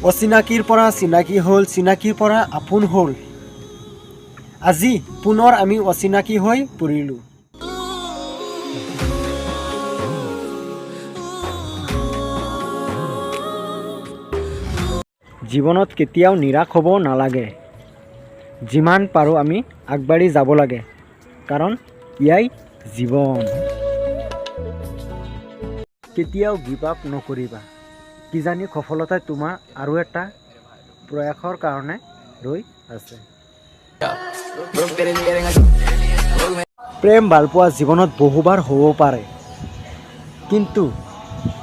অচিনাকিৰ পৰা চিনাকি হ'ল, চিনাকিৰ পৰা আপোন হ'ল। আজি পুনৰ আমি অচিনাকি হৈ পৰিলোঁ। জীৱনত কেতিয়াও নিৰাশ হ'ব নালাগে। যিমান পাৰোঁ আমি আগবাঢ়ি যাব লাগে, কাৰণ এয়াই জীৱন। কেতিয়াও গিভ আপ নকৰিবা, কিজানি সফলতাই তোমাৰ আৰু এটা প্ৰয়াসৰ কাৰণে ৰৈ আছে। প্ৰেম ভালপোৱা জীৱনত বহুবাৰ হ'ব পাৰে, কিন্তু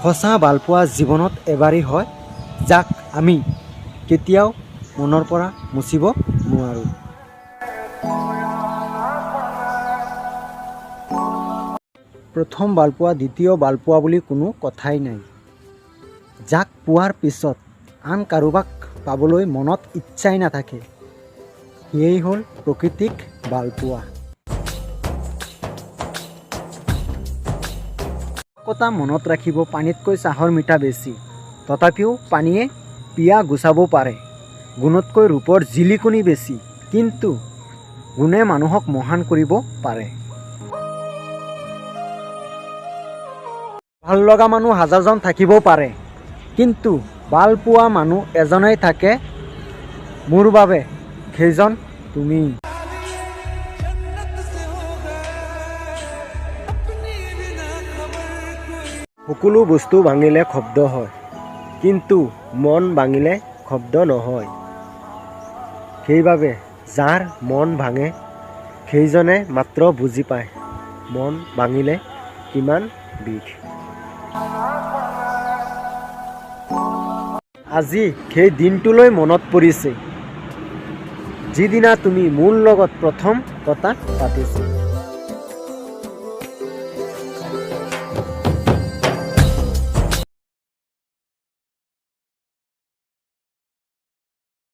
সঁচা ভালপোৱা জীৱনত এবাৰেই হয়, যাক আমি কেতিয়াও মনৰ পৰা মুচিব নোৱাৰোঁ। প্ৰথম ভালপোৱা দ্বিতীয় ভালপোৱা বুলি কোনো কথাই নাই। যাক পোৱাৰ পিছত আন কাৰোবাক পাবলৈ মনত ইচ্ছাই নাথাকে, সেয়েই হ'ল প্ৰকৃতিক ভালপোৱা। কথা মনত ৰাখিব, পানীতকৈ চাহৰ মিঠা বেছি। তথাপিও পানীয়ে পিয়াহ গুচাব পাৰে। গুণতকৈ ৰূপৰ জিলিকনি বেছি, কিন্তু গুণে মানুহক মহান কৰিব পাৰে। ভাল লগা মানুহ হাজাৰজন থাকিব পাৰে, কিন্তু ভাল পোৱা মানুহ এজনেই থাকে। মোৰ বাবে সেইজন তুমি। সকলো বস্তু ভাঙিলে শব্দ হয়, কিন্তু মন ভাঙিলে শব্দ নহয়। সেইবাবে যাৰ মন ভাঙে, সেইজনে মাত্ৰ বুজি পায় মন ভাঙিলে কিমান বিষ। আজি সেই দিনটোলৈ মনত পৰিছে, যিদিনা তুমি মোৰ লগত প্ৰথম কথা পাতিছা।